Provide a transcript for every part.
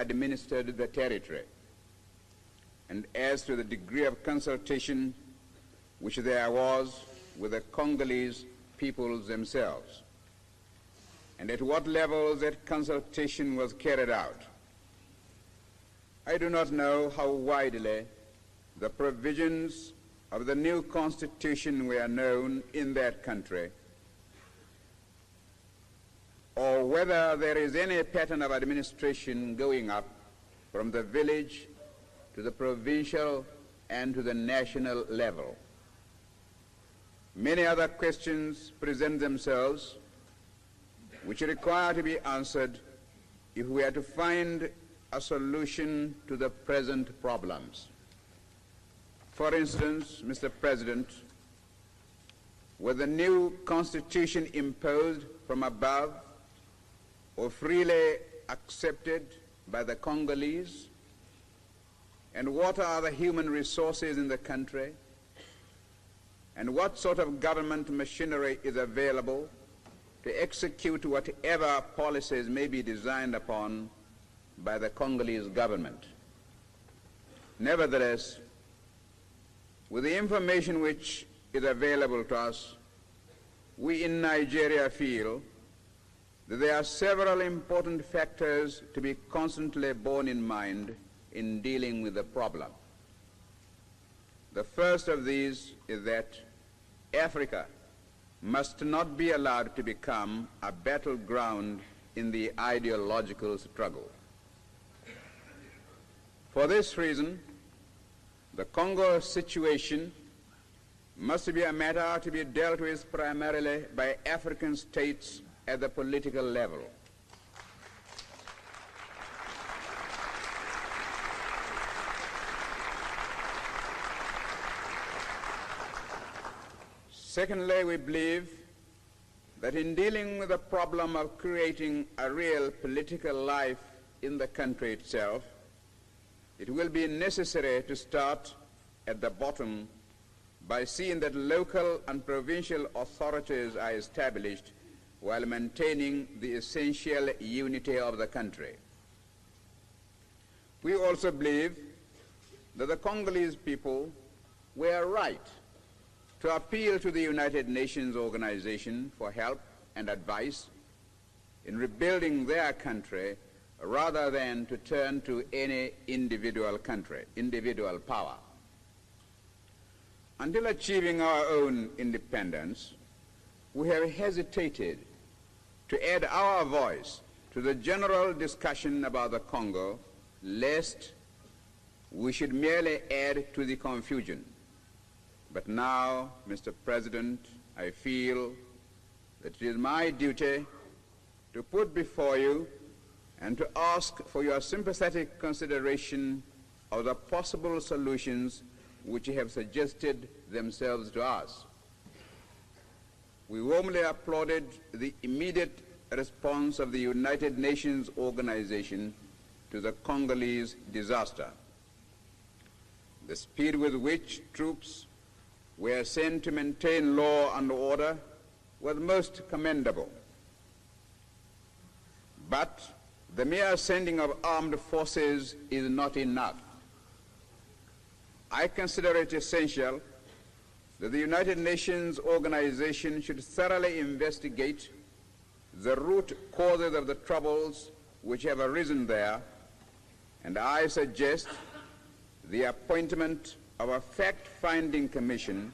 administered the territory, and as to the degree of consultation which there was with the Congolese peoples themselves, and at what levels that consultation was carried out. I do not know how widely the provisions of the new constitution were known in that country, or whether there is any pattern of administration going up from the village to the provincial and to the national level. Many other questions present themselves which require to be answered if we are to find a solution to the present problems. For instance, Mr. President, was the new constitution imposed from above or freely accepted by the Congolese? And what are the human resources in the country? And what sort of government machinery is available to execute whatever policies may be designed upon by the Congolese government? Nevertheless, with the information which is available to us, we in Nigeria feel that there are several important factors to be constantly borne in mind in dealing with the problem. The first of these is that Africa must not be allowed to become a battleground in the ideological struggle. For this reason, the Congo situation must be a matter to be dealt with primarily by African states at the political level. Secondly, we believe that in dealing with the problem of creating a real political life in the country itself, it will be necessary to start at the bottom by seeing that local and provincial authorities are established while maintaining the essential unity of the country. We also believe that the Congolese people were right to appeal to the United Nations organization for help and advice in rebuilding their country rather than to turn to any individual power. Until achieving our own independence, we have hesitated to add our voice to the general discussion about the Congo, lest we should merely add to the confusion. But now, Mr. President, I feel that it is my duty to put before you and to ask for your sympathetic consideration of the possible solutions which have suggested themselves to us. We warmly applauded the immediate response of the United Nations organization to the Congolese disaster. The speed with which troops were sent to maintain law and order was most commendable. But the mere sending of armed forces is not enough. I consider it essential that the United Nations organization should thoroughly investigate the root causes of the troubles which have arisen there, and I suggest the appointment of a fact-finding commission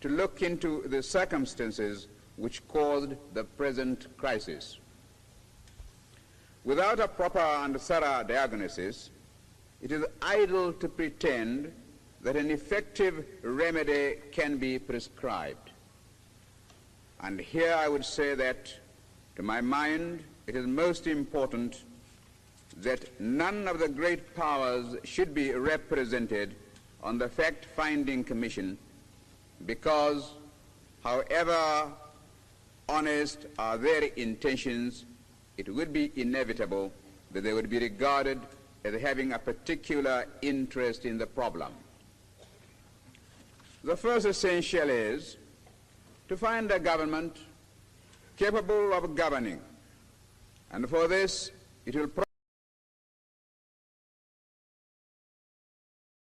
to look into the circumstances which caused the present crisis. Without a proper and thorough diagnosis, it is idle to pretend that an effective remedy can be prescribed. And here I would say that, to my mind, it is most important that none of the great powers should be represented on the fact-finding commission, because however honest are their intentions, it would be inevitable that they would be regarded as having a particular interest in the problem. The first essential is to find a government capable of governing, and for this it will